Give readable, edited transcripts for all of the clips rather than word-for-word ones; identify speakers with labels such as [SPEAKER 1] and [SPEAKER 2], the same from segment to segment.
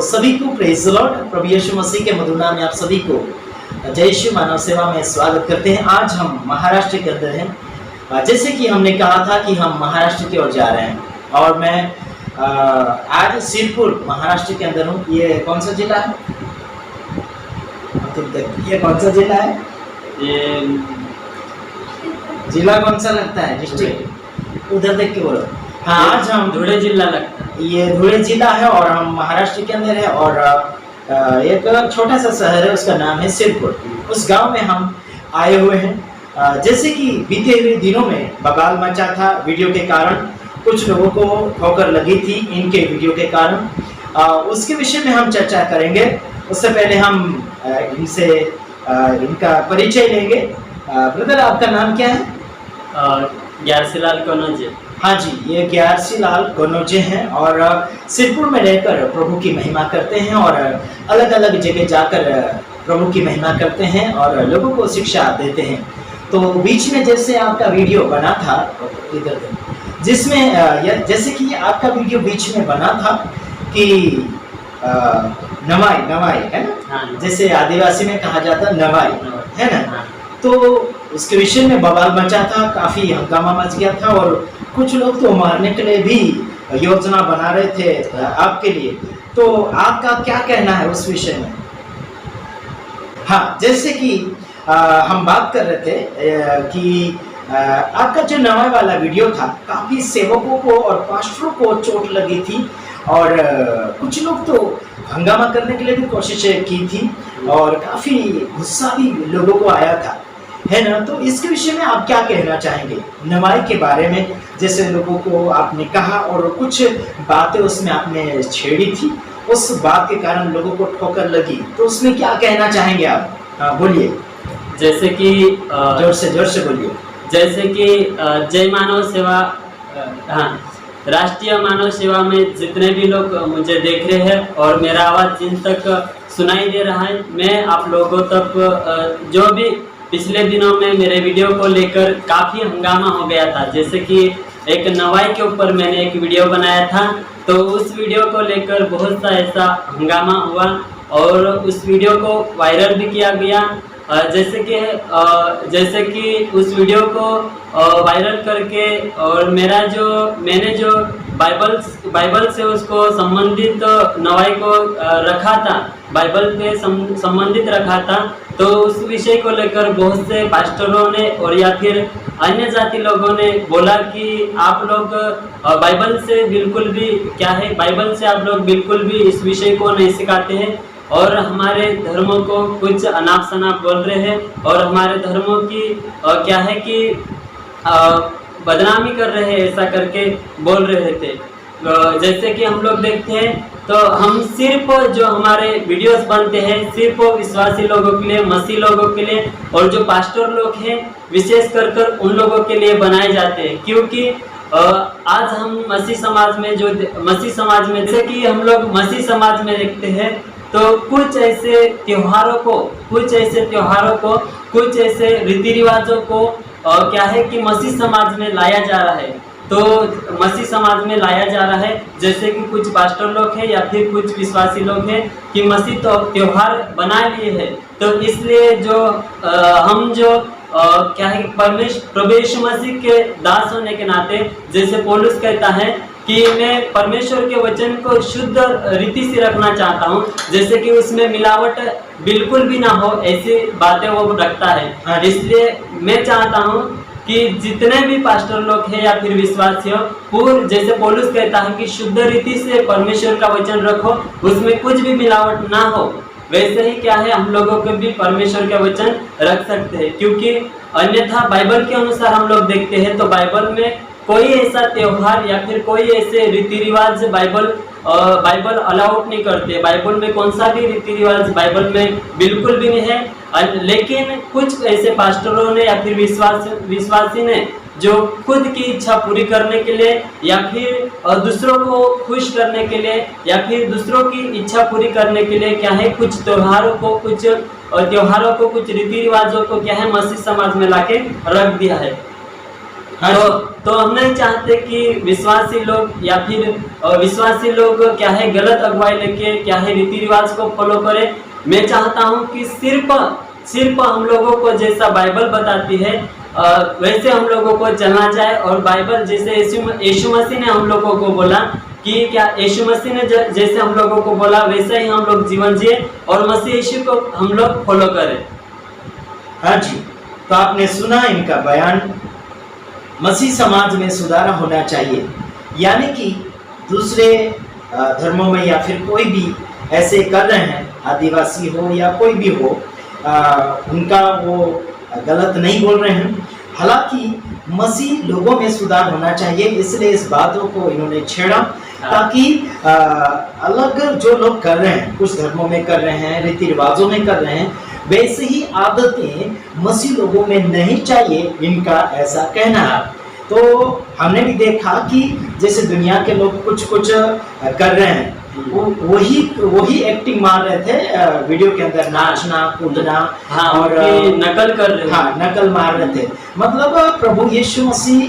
[SPEAKER 1] सभी को praise the Lord, प्रभु यीशु मसीह के मधुर नाम में आप सभी को जय श्री मानव सेवा में स्वागत करते हैं। आज हम महाराष्ट्र के अंदर हैं। जैसे कि हमने कहा था कि हम महाराष्ट्र की ओर जा रहे हैं और मैं आज सिरपुर महाराष्ट्र के अंदर हूँ। ये कौन सा जिला है? ये कौन सा जिला है?
[SPEAKER 2] ये
[SPEAKER 1] जिला कौन सा लगता है? डिस्ट्रिक्ट उधर देख के बोलो। हाँ, आज हम
[SPEAKER 2] धुले जिला लगता है।
[SPEAKER 1] ये धुले जिला है और हम महाराष्ट्र के अंदर है और एक छोटा सा शहर है, उसका नाम है सिरपुर। उस गांव में हम आए हुए हैं। जैसे कि बीते हुए दिनों में बवाल मचा था वीडियो के कारण, कुछ लोगों को ठोकर लगी थी इनके वीडियो के कारण। उसके विषय में हम चर्चा करेंगे। उससे पहले हम इनसे इनका परिचय लेंगे। ब्रदर, आपका नाम क्या है?
[SPEAKER 2] ग्यारसीलाल कनौजे।
[SPEAKER 1] हाँ जी, ये ग्यारसीलाल कनौजे हैं और सिरपुर में रहकर प्रभु की महिमा करते हैं और अलग अलग जगह जाकर प्रभु की महिमा करते हैं और लोगों को शिक्षा देते हैं। तो बीच में जैसे आपका वीडियो बना था इधर, जिसमें जैसे कि आपका वीडियो बीच में बना था कि नवाई नवाई है ना,
[SPEAKER 2] हाँ।
[SPEAKER 1] जैसे आदिवासी में कहा जाता नवाई है ना,
[SPEAKER 2] हाँ।
[SPEAKER 1] तो उसके विषय में बवाल मचा था, काफी हंगामा मच गया था और कुछ लोग तो मारने के लिए भी योजना बना रहे थे आपके लिए। तो आपका क्या कहना है उस विषय में? हाँ, जैसे कि हम बात कर रहे थे कि आपका जो नवा वाला वीडियो था, काफी सेवकों को और पास्टरों को चोट लगी थी और कुछ लोग तो हंगामा करने के लिए भी कोशिश की थी और काफी गुस्सा भी लोगों को आया था, है ना। तो इसके विषय में आप क्या कहना चाहेंगे नवाई के बारे में? जैसे लोगों को आपने कहा और कुछ बातें उसमें आपने छेड़ी थी, उस बात के कारण लोगों को ठोकर लगी, तो उसमें क्या कहना चाहेंगे आप? बोलिए,
[SPEAKER 2] जैसे कि
[SPEAKER 1] जोर से बोलिए।
[SPEAKER 2] जैसे कि जय मानव सेवा, हाँ, राष्ट्रीय मानव सेवा में जितने भी लोग मुझे देख रहे हैं और मेरा आवाज़ जिन तक सुनाई दे रहा है, मैं आप लोगों तक जो भी पिछले दिनों में मेरे वीडियो को लेकर काफ़ी हंगामा हो गया था। जैसे कि एक नवाई के ऊपर मैंने एक वीडियो बनाया था, तो उस वीडियो को लेकर बहुत सा ऐसा हंगामा हुआ और उस वीडियो को वायरल भी किया गया। जैसे कि उस वीडियो को वायरल करके और मैंने जो बाइबल से उसको संबंधित नवाई को रखा था, बाइबल पे संबंधित रखा था, तो उस विषय को लेकर बहुत से पास्टरों ने और या फिर अन्य जाति लोगों ने बोला कि आप लोग बाइबल से बिल्कुल भी बाइबल से आप लोग बिल्कुल भी इस विषय को नहीं सिखाते हैं और हमारे धर्मों को कुछ अनाप शनाप बोल रहे हैं और हमारे धर्मों की बदनामी कर रहे हैं, ऐसा करके बोल रहे थे। जैसे कि हम लोग देखते हैं तो हम सिर्फ जो हमारे वीडियोस बनते हैं सिर्फ विश्वासी लोगों के लिए, मसीह लोगों के लिए और जो पास्टर लोग हैं विशेष कर उन लोगों के लिए बनाए जाते हैं। क्योंकि आज हम मसीह समाज में जैसे कि हम लोग मसीह समाज में देखते हैं तो कुछ ऐसे त्योहारों को, कुछ ऐसे रीति रिवाजों को मसीह समाज में लाया जा रहा है। तो मसीह समाज में लाया जा रहा है, जैसे कि कुछ पास्टर लोग हैं या फिर कुछ विश्वासी लोग हैं कि मसीह तो त्योहार बना लिए हैं, तो इसलिए हम प्रभु यीशु मसीह के दास होने के नाते, जैसे पौलुस कहता है कि मैं परमेश्वर के वचन को शुद्ध रीति से रखना चाहता हूँ, जैसे कि उसमें मिलावट बिल्कुल भी ना हो, ऐसी बातें वो रखता है। इसलिए मैं चाहता हूँ कि जितने भी पास्टर लोग हैं या फिर विश्वासी हो, जैसे पौलुस कहता है कि शुद्ध रीति से परमेश्वर का वचन रखो, उसमें कुछ भी मिलावट ना हो, वैसे ही हम लोगों को भी परमेश्वर का वचन रख सकते हैं। क्योंकि अन्यथा बाइबल के अनुसार हम लोग देखते हैं तो बाइबल में कोई ऐसा त्योहार या फिर कोई ऐसे रीति रिवाज बाइबल अलाउड नहीं करते। बाइबल में कौन सा भी रीति रिवाज बाइबल में बिल्कुल भी नहीं है, लेकिन कुछ ऐसे पास्टरों ने या फिर विश्वासी ने जो खुद की इच्छा पूरी करने के लिए या फिर दूसरों को खुश करने के लिए या फिर दूसरों की इच्छा पूरी करने के लिए कुछ त्योहारों को, कुछ रीति रिवाजों को मसीह समाज में लाके रख दिया है।
[SPEAKER 1] हाँ
[SPEAKER 2] तो हम नहीं चाहते कि विश्वासी लोग या फिर विश्वासी लोग क्या है गलत अगुवाई लेके क्या है रीति रिवाज को फॉलो करें। मैं चाहता हूं कि सिर्फ हम लोगों को जैसा बाइबल बताती है वैसे हम लोगों को चलना चाहिए। और बाइबल जैसे यीशु मसीह ने हम लोगों को बोला कि क्या यीशु मसीह ने जैसे हम लोगों को बोला वैसे ही हम लोग जीवन जिए और मसीह यीशु को हम लोग फॉलो करें।
[SPEAKER 1] हाँ जी, तो आपने सुना इनका बयान। मसीह समाज में सुधार होना चाहिए, यानी कि दूसरे धर्मों में या फिर कोई भी ऐसे कर रहे हैं, आदिवासी हो या कोई भी हो, उनका वो गलत नहीं बोल रहे हैं। हालांकि मसीह लोगों में सुधार होना चाहिए, इसलिए इस बातों को इन्होंने छेड़ा ताकि अलग जो लोग कर रहे हैं, कुछ धर्मों में कर रहे हैं, रीति रिवाजों में कर रहे हैं, वैसे ही आदतें मसीह लोगों में नहीं चाहिए, इनका ऐसा कहना है। तो हमने भी देखा कि जैसे दुनिया के लोग कुछ कर रहे हैं, वही एक्टिंग मार रहे थे वीडियो के अंदर, नाचना कूदना, और
[SPEAKER 2] नकल कर रहे,
[SPEAKER 1] हाँ नकल मार रहे थे। मतलब प्रभु यीशु मसीह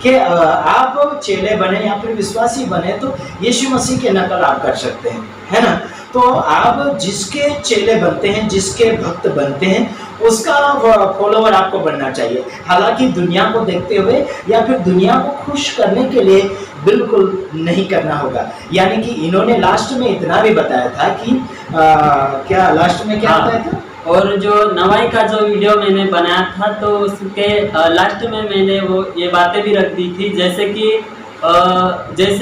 [SPEAKER 1] के आप चेले बने या फिर विश्वासी बने तो यीशु मसीह के नकल आप कर सकते हैं, है ना। तो आप जिसके चेले बनते हैं, जिसके भक्त बनते हैं, उसका फॉलोवर आपको बनना चाहिए। हालांकि दुनिया को देखते हुए या फिर दुनिया को खुश करने के लिए बिल्कुल नहीं करना होगा। यानी कि इन्होंने लास्ट में इतना भी बताया था कि क्या लास्ट में क्या बताया था,
[SPEAKER 2] और जो नवाई का जो वीडियो मैंने बनाया था तो उसके लास्ट में मैंने वो ये बातें भी रख दी थी, जैसे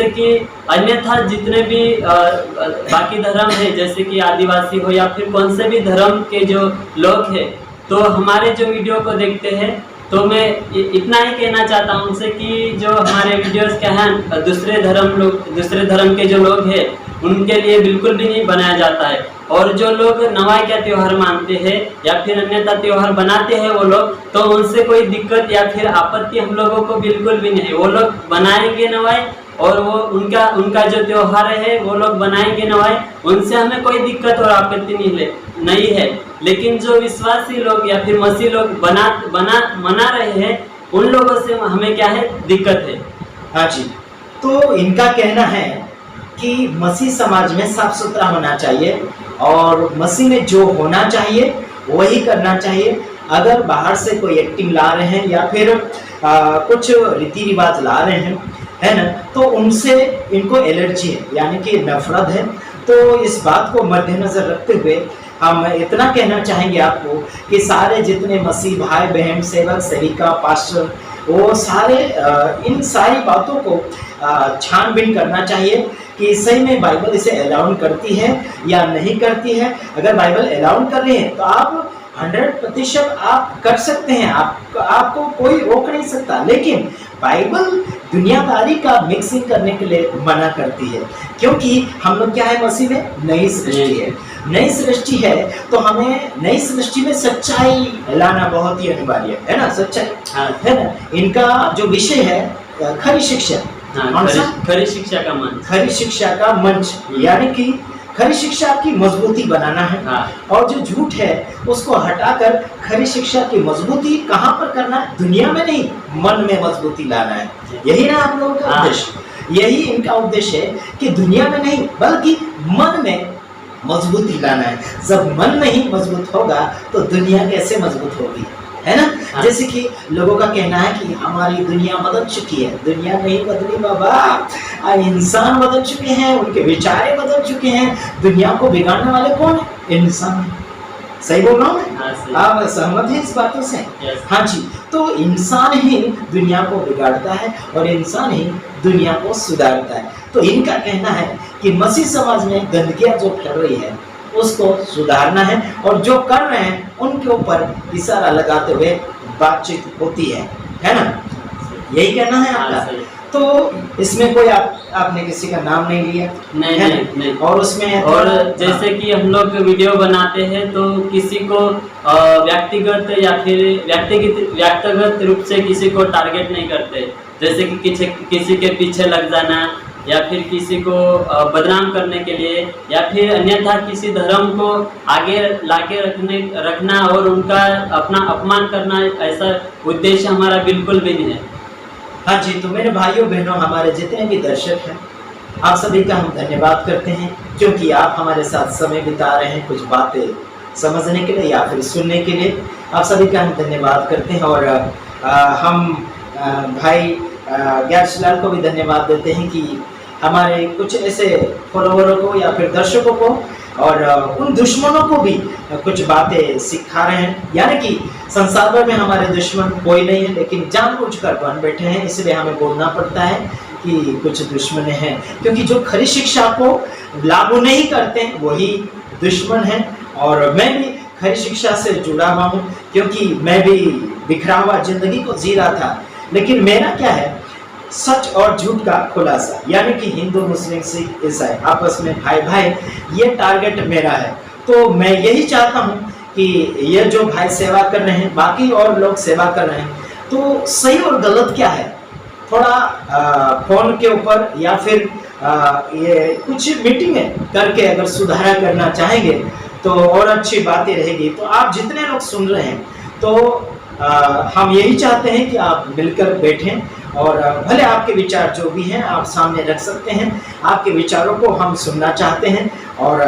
[SPEAKER 2] कि अन्यथा जितने भी बाकी धर्म है, जैसे कि आदिवासी हो या फिर कौन से भी धर्म के जो लोग हैं, तो हमारे जो वीडियो को देखते हैं, तो मैं इतना ही कहना चाहता हूँ उनसे कि जो हमारे वीडियोस क्या हैं दूसरे धर्म के जो लोग हैं उनके लिए बिल्कुल भी नहीं बनाया जाता है। और जो लोग नवाई का त्योहार मानते हैं या फिर अन्यथा त्योहार बनाते हैं वो लोग, तो उनसे कोई दिक्कत या फिर आपत्ति हम लोगों को बिल्कुल भी नहीं। वो लोग बनाएंगे नवाई और वो उनका जो त्योहार है वो लोग बनाएंगे नवाई, उनसे हमें कोई दिक्कत और आपत्ति नहीं है। लेकिन जो विश्वासी लोग या फिर मसीह लोग मना रहे हैं, उन लोगों से हमें क्या है दिक्कत है।
[SPEAKER 1] हाँ जी, तो इनका कहना है कि मसीह समाज में साफ सुथरा होना चाहिए और मसीह में जो होना चाहिए वही करना चाहिए। अगर बाहर से कोई एक्टिंग ला रहे हैं या फिर कुछ रीति रिवाज ला रहे हैं, है ना, तो उनसे इनको एलर्जी है, यानी कि नफरत है। तो इस बात को मद्देनजर रखते हुए हम इतना कहना चाहेंगे आपको कि सारे जितने मसीह भाई बहन, सेवक सेविका, पास्टर, वो सारे इन सारी बातों को छानबीन करना चाहिए कि सही में बाइबल इसे अलाउ करती है या नहीं करती है। अगर बाइबल अलाउ कर रही है तो आप 100% आप कर सकते हैं, आपको कोई रोक नहीं सकता। लेकिन बाइबल दुनियादारी का मिक्सिंग करने के लिए मना करती है, क्योंकि हम लोग क्या है, मसीह में नई सृष्टि है। नई सृष्टि है तो हमें नई सृष्टि में सच्चाई लाना बहुत ही अनिवार्य है ना, सच्चाई है ना। इनका जो विषय है खरी शिक्षा,
[SPEAKER 2] खरी शिक्षा का मंच,
[SPEAKER 1] खरी शिक्षा का मंच, यानी कि खरी शिक्षा की मजबूती बनाना है। और जो झूठ है उसको हटाकर खरी शिक्षा की मजबूती कहाँ पर करना है, दुनिया में नहीं, मन में मजबूती लाना है। यही ना आप लोगों का उद्देश्य, यही इनका उद्देश्य है कि दुनिया में नहीं बल्कि मन में मजबूती लाना है। जब मन नहीं मजबूत होगा तो दुनिया कैसे मजबूत होगी, है ना। जैसे कि लोगों का कहना है कि हमारी दुनिया बदल चुकी है। दुनिया नहीं बदली बाबा, इंसान बदल चुके हैं, उनके विचार बदल चुके हैं। दुनिया को बिगाड़ने वाले कौन है? इंसान। सही बोल रहा हूँ मैं? आप सहमत हैं इस बातों से? हाँ जी, तो इंसान ही दुनिया को बिगाड़ता है और इंसान ही दुनिया को सुधारता है। तो इनका कहना है कि मसीह समाज में गंदगियां जो फैल रही है उसको सुधारना है, और जो कर रहे हैं उनके ऊपर इशारा लगाते हुए बातचीत होती है ना। यही कहना है आपका। तो इसमें कोई आपने किसी का नाम नहीं लिया?
[SPEAKER 2] नहीं।
[SPEAKER 1] और उसमें
[SPEAKER 2] और जैसे कि हम लोग वीडियो बनाते हैं तो किसी को व्यक्तिगत या फिर व्यक्तिगत रूप से किसी को टारगेट नहीं करते। जैसे कि किसी के पीछे लग जाना, या फिर किसी को बदनाम करने के लिए या फिर अन्यथा किसी धर्म को आगे लाके रखना और उनका अपना अपमान करना, ऐसा उद्देश्य हमारा बिल्कुल भी नहीं है।
[SPEAKER 1] हाँ जी, तो मेरे भाइयों बहनों, हमारे जितने भी दर्शक हैं, आप सभी का हम धन्यवाद करते हैं, क्योंकि आप हमारे साथ समय बिता रहे हैं कुछ बातें समझने के लिए या फिर सुनने के लिए। आप सभी का हम धन्यवाद करते हैं और हम भाई ज्ञानश लाल को भी धन्यवाद देते हैं कि हमारे कुछ ऐसे फॉलोवरों को या फिर दर्शकों को और उन दुश्मनों को भी कुछ बातें सिखा रहे हैं। यानी कि संसार भर में हमारे दुश्मन कोई नहीं है, लेकिन जानबूझकर बन बैठे हैं, इसलिए हमें बोलना पड़ता है कि कुछ दुश्मन हैं, क्योंकि जो खरी शिक्षा को लागू नहीं करते वही दुश्मन हैं। और मैं भी खरी शिक्षा से जुड़ा हुआ हूँ, क्योंकि मैं भी बिखरा हुआ जिंदगी को जी रहा था, लेकिन मेरा क्या है, सच और झूठ का खुलासा, यानी कि हिंदू मुस्लिम सिख ईसाई आपस में भाई भाई, ये टारगेट मेरा है। तो मैं यही चाहता हूँ कि ये जो भाई सेवा कर रहे हैं, बाकी और लोग सेवा कर रहे हैं, तो सही और गलत क्या है, थोड़ा फोन के ऊपर या फिर ये कुछ मीटिंगें करके अगर सुधारा करना चाहेंगे तो और अच्छी बातें रहेगी। तो आप जितने लोग सुन रहे हैं, तो हम यही चाहते हैं कि आप मिलकर बैठें और भले आपके विचार जो भी हैं आप सामने रख सकते हैं। आपके विचारों को हम सुनना चाहते हैं और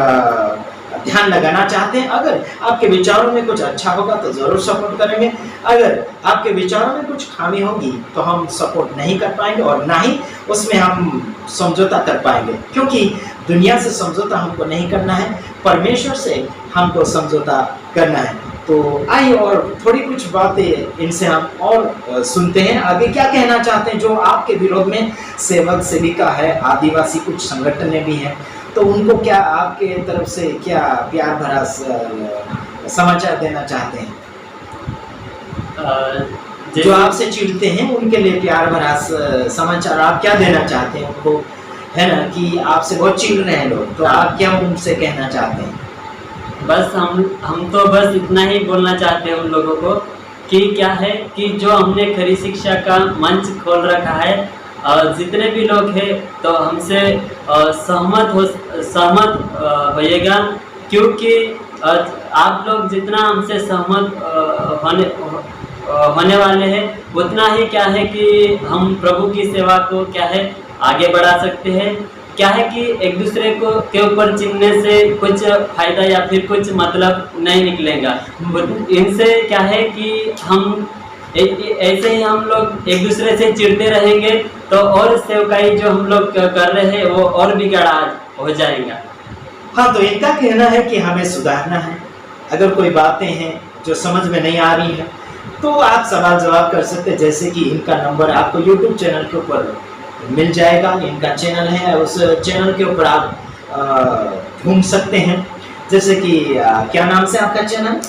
[SPEAKER 1] ध्यान लगाना चाहते हैं। अगर आपके विचारों में कुछ अच्छा होगा तो ज़रूर सपोर्ट करेंगे, अगर आपके विचारों में कुछ खामी होगी तो हम सपोर्ट नहीं कर पाएंगे और ना ही उसमें हम समझौता कर पाएंगे, क्योंकि दुनिया से समझौता हमको नहीं करना है, परमेश्वर से हमको समझौता करना है। तो आइए और थोड़ी कुछ बातें इनसे हम और सुनते हैं, आगे क्या कहना चाहते हैं। जो आपके विरोध में सेवक सेविका है, आदिवासी कुछ संगठन भी हैं, तो उनको क्या आपके तरफ से क्या प्यार भरा समाचार देना चाहते हैं? जो आपसे चिढ़ते हैं उनके लिए प्यार भरा समाचार आप क्या देना चाहते हैं उनको, है ना, कि आपसे बहुत चिढ़ रहे हैं लोग, तो आप क्या उनसे कहना चाहते हैं?
[SPEAKER 2] बस हम तो बस इतना ही बोलना चाहते हैं उन लोगों को कि क्या है कि जो हमने खरी शिक्षा का मंच खोल रखा है, जितने भी लोग हैं तो हमसे सहमत होइएगा, क्योंकि आप लोग जितना हमसे सहमत होने वाले हैं उतना ही क्या है कि हम प्रभु की सेवा को क्या है आगे बढ़ा सकते हैं। क्या है कि एक दूसरे को के ऊपर चिढ़ने से कुछ फायदा या फिर कुछ मतलब नहीं निकलेगा। इनसे क्या है कि हम ऐसे ही हम लोग एक दूसरे से चिढ़ते रहेंगे तो और सेवकाई जो हम लोग कर रहे हैं वो और बिगड़ा हो जाएगा।
[SPEAKER 1] हाँ, तो इनका कहना है कि हमें सुधारना है। अगर कोई बातें हैं जो समझ में नहीं आ रही हैं तो आप सवाल जवाब कर सकते हैं, जैसे कि इनका नंबर आपको YouTube चैनल के ऊपर मिल जाएगा। इनका चैनल है, उस चैनल के ऊपर आप ढूंढ सकते हैं। जैसे कि क्या नाम से आपका चैनल?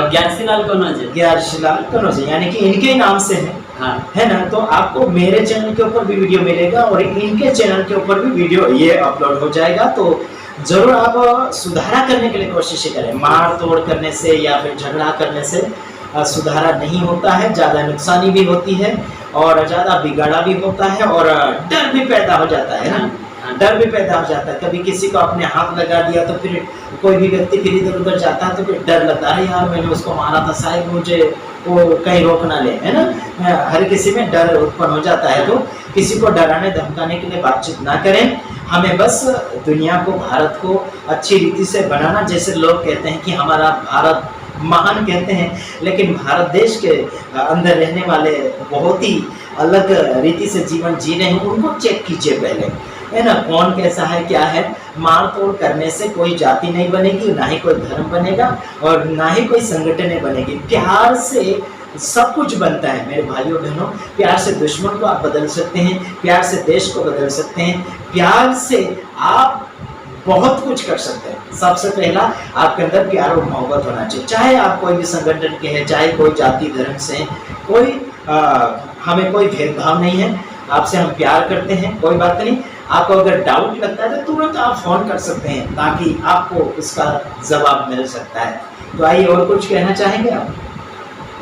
[SPEAKER 2] ज्ञानशीलाल कनौजे।
[SPEAKER 1] ज्ञानशीलाल कनौजे, यानी कि इनके नाम से है।
[SPEAKER 2] हाँ,
[SPEAKER 1] है ना। तो आपको मेरे चैनल के ऊपर भी वीडियो मिलेगा और इनके चैनल के ऊपर भी वीडियो ये अपलोड हो जाएगा। तो जरूर आप सुधारा करने के लिए कोशिश करें। मार तोड़ करने से या फिर झगड़ा करने से सुधारा नहीं होता है, ज़्यादा नुकसानी भी होती है और ज़्यादा बिगाड़ा भी होता है और डर भी पैदा हो जाता है ना, डर भी पैदा हो जाता है। कभी किसी को अपने हाथ लगा दिया तो फिर कोई भी व्यक्ति फिर इधर उधर जाता है तो फिर डर लगता है, यार मैंने उसको मारा था, शायद मुझे वो कहीं रोक ना ले, है ना। हर किसी में डर उत्पन्न हो जाता है। तो किसी को डराने धमकाने के लिए बातचीत ना करें। हमें बस दुनिया को, भारत को अच्छी रीति से बनाना। जैसे लोग कहते हैं कि हमारा भारत महान कहते हैं, लेकिन भारत देश के अंदर रहने वाले बहुत ही अलग रीति से जीवन जी रहे हैं, उनको चेक कीजिए पहले, है ना। कौन कैसा है, क्या है। मार तोड़ करने से कोई जाति नहीं बनेगी, ना ही कोई धर्म बनेगा और ना ही कोई संगठन बनेगी। प्यार से सब कुछ बनता है मेरे भाइयों बहनों। प्यार से दुश्मन को आप बदल सकते हैं, प्यार से देश को बदल सकते हैं, प्यार से आप बहुत कुछ कर सकते हैं। सबसे पहला आपके अंदर प्यार और मोहब्बत होना चाहिए। चाहे आप कोई भी संगठन के हैं, चाहे कोई जाति धर्म से हैं, कोई हमें कोई भेदभाव नहीं है। आपसे हम प्यार करते हैं, कोई बात नहीं। आपको अगर डाउट लगता है तो तुरंत आप फ़ोन कर सकते हैं, ताकि आपको इसका जवाब मिल सकता है। तो आइए, और कुछ कहना चाहेंगे आप?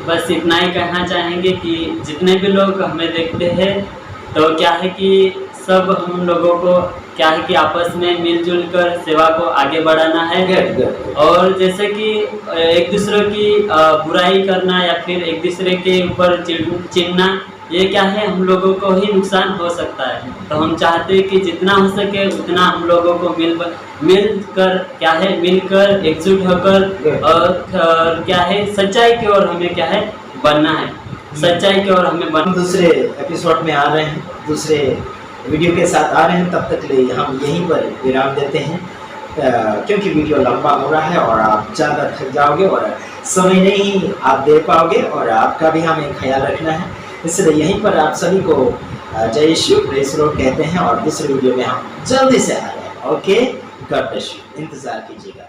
[SPEAKER 2] बस इतना ही कहना चाहेंगे कि जितने भी लोग हमें देखते हैं तो क्या है कि सब हम लोगों को क्या है कि आपस में मिलजुल कर सेवा को आगे बढ़ाना है।
[SPEAKER 1] गुड।
[SPEAKER 2] और जैसे कि एक दूसरे की बुराई करना या फिर एक दूसरे के ऊपर चिढ़ना, ये क्या है हम लोगों को ही नुकसान हो सकता है। तो हम चाहते हैं कि जितना हो सके उतना हम लोगों को मिलकर क्या है, मिलकर एकजुट होकर और क्या है सच्चाई की ओर हमें क्या है बनना है, सच्चाई की ओर हमें
[SPEAKER 1] हम दूसरे एपिसोड में आ रहे हैं, दूसरे वीडियो के साथ आ रहे हैं, तब तक लिए हम यहीं पर विराम देते हैं क्योंकि वीडियो लंबा हो रहा है और आप ज़्यादा थक जाओगे और समय नहीं आप दे पाओगे और आपका भी हमें ख्याल रखना है। इसलिए यहीं पर आप सभी को जय यीशु प्रेज़ लॉर्ड कहते हैं और दूसरे वीडियो में हम जल्दी से आ रहे हैं। ओके, गॉड ब्लेस यू, इंतज़ार कीजिएगा।